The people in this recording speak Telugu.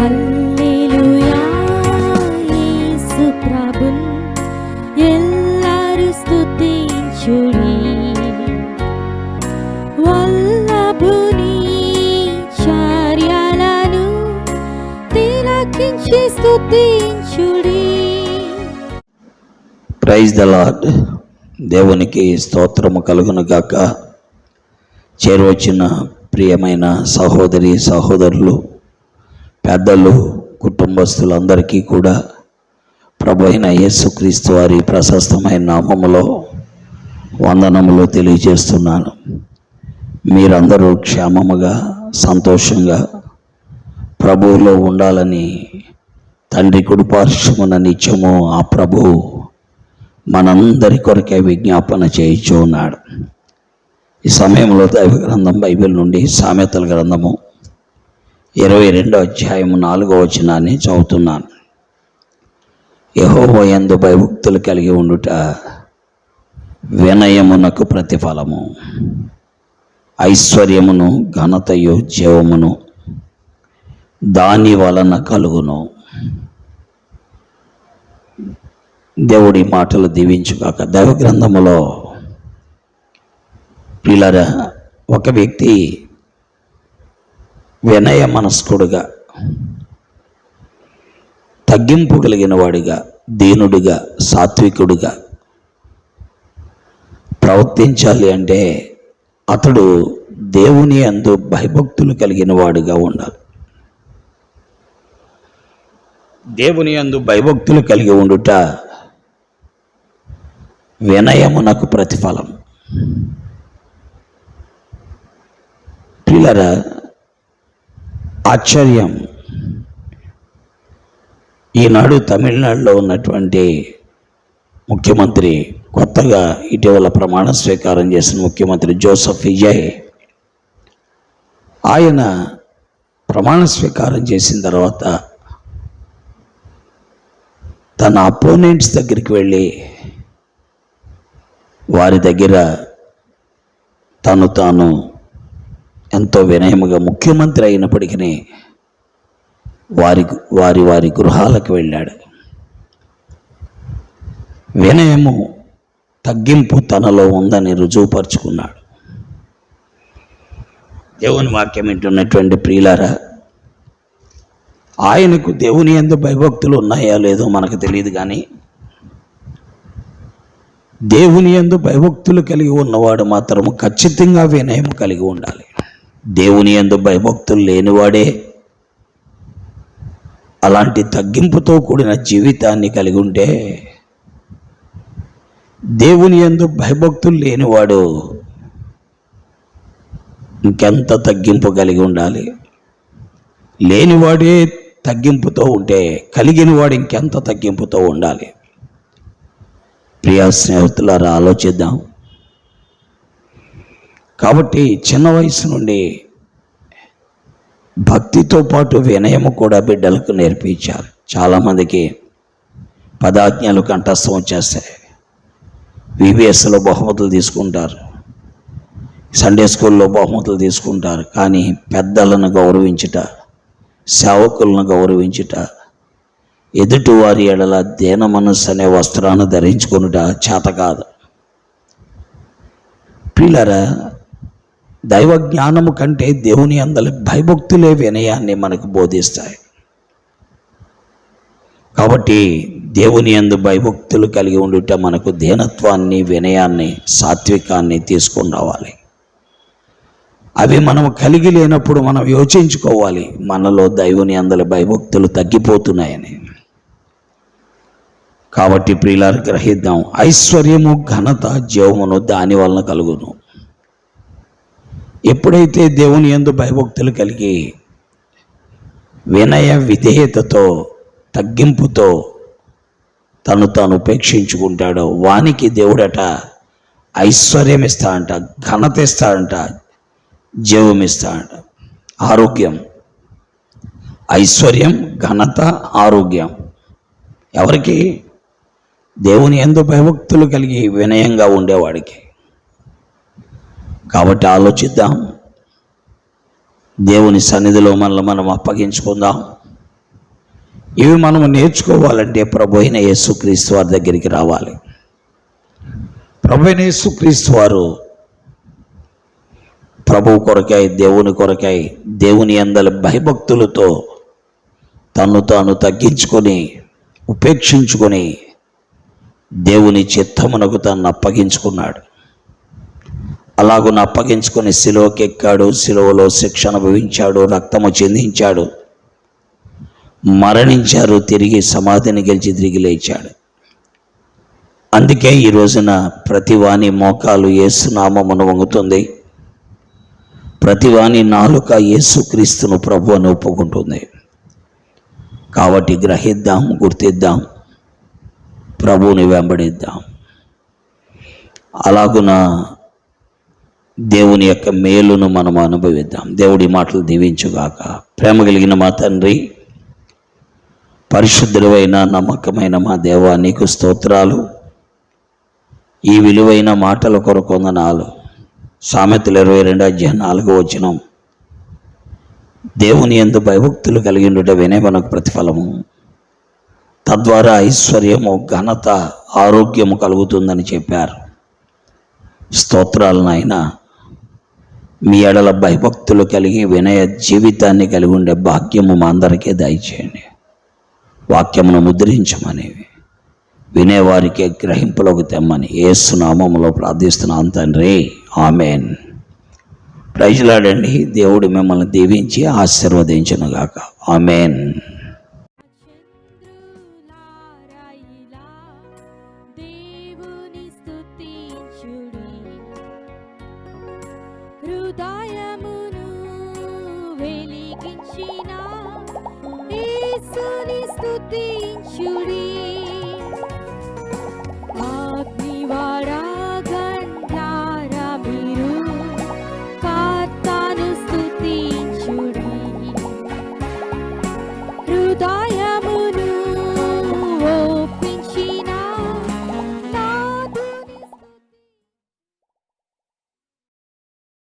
హల్లెలూయా యేసు ప్రభున్ ఎల్లరు స్తుతించుడి. వల్లభుని చర్యలను తిలకించి స్తుతించుడి. Praise the Lord. దేవునికి స్తోత్రము కలుగును గాక. చేరువచ్చిన ప్రియమైన సహోదరి సహోదరులు, పెద్దలు, కుటుంబస్తులందరికీ కూడా ప్రభు అయిన యేసుక్రీస్తు వారి ప్రశస్తమైన నామములో వందనములు తెలియజేస్తున్నాను. మీరందరూ క్షేమముగా సంతోషంగా ప్రభువులో ఉండాలని తండ్రి కుడిపార్శ్వమున నిత్యము ఆ ప్రభువు మనందరి కొరకే విజ్ఞాపన చేయించు ఉన్నాడు. ఈ సమయంలో దైవ గ్రంథం బైబిల్ నుండి సామెతల గ్రంథము 22వ అధ్యాయము 4వ వచనాన్ని చదువుతున్నాను. యెహోవా యందు భయభక్తులు కలిగి ఉండుట వినయమునకు ప్రతిఫలము, ఐశ్వర్యమును ఘనతయు జీవమును దాని వలన కలుగును. దేవుడి మాటలు దీవించుగాక. దైవ గ్రంథములో పిల్లరా, ఒక వ్యక్తి వినయ మనస్కుడుగా, తగ్గింపు కలిగిన వాడిగా, దీనుడిగా, సాత్వికుడిగా ప్రవర్తించాలి అంటే అతడు దేవుని యందు భయభక్తులు కలిగిన వాడుగా ఉండాలి. దేవుని యందు భయభక్తులు కలిగి ఉండుట వినయమునకు ప్రతిఫలం. పిల్లరా, ఆశ్చర్యం, ఈనాడు తమిళనాడులో ఉన్నటువంటి ముఖ్యమంత్రి, కొత్తగా ఇటీవల ప్రమాణ స్వీకారం చేసిన ముఖ్యమంత్రి జోసెఫ్ విజయ్, ఆయన ప్రమాణ స్వీకారం చేసిన తర్వాత తన అపోనెంట్స్ దగ్గరికి వెళ్ళి వారి దగ్గర తాను ఎంతో వినయముగా, ముఖ్యమంత్రి అయినప్పటికీ వారి గృహాలకు వెళ్ళాడు. వినయము, తగ్గింపు తనలో ఉందని రుజువుపరుచుకున్నాడు. దేవుని వాక్యం వింటున్నటువంటి ప్రియులారా, ఆయనకు దేవుని యందు భయభక్తులు ఉన్నాయో లేదో మనకు తెలియదు, కానీ దేవుని యందు భయభక్తులు కలిగి ఉన్నవాడు మాత్రము ఖచ్చితంగా వినయం కలిగి ఉండాలి. దేవుని యందు భయభక్తులు లేనివాడే అలాంటి తగ్గింపుతో కూడిన జీవితాన్ని కలిగి ఉంటే, దేవుని యందు భయభక్తులు లేనివాడు ఇంకెంత తగ్గింపు కలిగి ఉండాలి. లేనివాడే తగ్గింపుతో ఉంటే కలిగిన వాడు ఇంకెంత తగ్గింపుతో ఉండాలి. ప్రియ స్నేహితులారా, ఆలోచిద్దాం. కాబట్టి చిన్న వయసు నుండి భక్తితో పాటు వినయము కూడా బిడ్డలకు నేర్పించాలి. చాలామందికి పదాజ్ఞలు కంఠస్థం వచ్చేస్తాయి, VBSలో బహుమతులు తీసుకుంటారు, సండే స్కూల్లో బహుమతులు తీసుకుంటారు, కానీ పెద్దలను గౌరవించుట, సేవకులను గౌరవించుట, ఎదుటివారి ఎడల దేన మనస్సు అనే వస్త్రాన్ని ధరించుకొనుట చేత కాదు. ప్రియులారా, దైవ జ్ఞానము కంటే దేవుని అందరి భయభక్తులే వినయాన్ని మనకు బోధిస్తాయి. కాబట్టి దేవుని యందు భయభక్తులు కలిగి ఉండుట మనకు దీనత్వాన్ని, వినయాన్ని, సాత్వికాన్ని తీసుకొని రావాలి. అవి మనం కలిగి లేనప్పుడు మనం యోచించుకోవాలి, మనలో దైవుని అందరి భయభక్తులు తగ్గిపోతున్నాయని. కాబట్టి ప్రియులారా, గ్రహిద్దాం. ఐశ్వర్యము, ఘనత, జీవమును దాని వలన కలుగును. ఎప్పుడైతే దేవుని యందు భయభక్తులు కలిగి వినయ విధేయతతో, తగ్గింపుతో తాను ఉపేక్షించుకుంటాడో వానికి దేవుడట ఐశ్వర్యం ఇస్తాడంట, ఘనత ఇస్తాడంట, జీవం ఇస్తాడంట, ఆరోగ్యం. ఐశ్వర్యం, ఘనత, ఆరోగ్యం ఎవరికి? దేవుని యందు భయభక్తులు కలిగి వినయంగా ఉండేవాడికి. కాబట్టి ఆలోచిద్దాం, దేవుని సన్నిధిలో మనల్ని మనం అప్పగించుకుందాం. ఇవి మనం నేర్చుకోవాలంటే ప్రభు అయిన యేసుక్రీస్తు వారి దగ్గరికి రావాలి. ప్రభు అయిన యేసుక్రీస్తు వారు ప్రభువు కొరకై, దేవుని కొరకై, దేవుని యందలి భయభక్తులతో తన్ను తాను తగ్గించుకొని ఉపేక్షించుకొని దేవుని చిత్తమునకు తను అప్పగించుకున్నాడు. అలాగున అప్పగించుకొని శిలువకి ఎక్కాడు, శిలువలో శిక్ష అనుభవించాడు, రక్తము చిందించాడు, మరణించారు, తిరిగి సమాధిని గెలిచి తిరిగి లేచాడు. అందుకే ఈ రోజున ప్రతి వాని మోకాలు యేసు నామమును వంగుతుంది, ప్రతి వాని నాలుక యేసుక్రీస్తును ప్రభు అని ఒప్పుకుంటుంది. కాబట్టి గ్రహిద్దాం, గుర్తిద్దాం, ప్రభువుని వెంబడిద్దాం. అలాగున దేవుని యొక్క మేలును మనం అనుభవిద్దాం. దేవుడి మాటలు దీవించుగాక. ప్రేమ కలిగిన మా తండ్రి, పరిశుద్ధుడైన నమ్మకమైన మా దేవా, నీకు స్తోత్రాలు. ఈ విలువైన మాటల కొరకు వందనాలు. సామెతలు 22:4 దేవుని యందు భయభక్తులు కలిగి ఉండుట వినే మనకు ప్రతిఫలము, తద్వారా ఐశ్వర్యము, ఘనత, ఆరోగ్యము కలుగుతుందని చెప్పారు. స్తోత్రాలు నాయనా. మీ ఎడల భయభక్తులు కలిగి వినయ జీవితాన్ని కలిగి ఉండే భాగ్యము మా అందరికీ దయచేయండి. వాక్యమును ముద్రించమని, వినేవారికి గ్రహింపులోకి తెమ్మని యేసు నామములో ప్రార్థిస్తున్నాను తండ్రి, ఆమెన్. ప్రైజ్లాడండి. దేవుడు మిమ్మల్ని దీవించి ఆశీర్వదించునుగాక. ఆమెన్. చంద్రులారాయిలా దేవుని స్తుతించుడి, హృదయమును వెలిగించిన యేసుని స్తుతించుడి.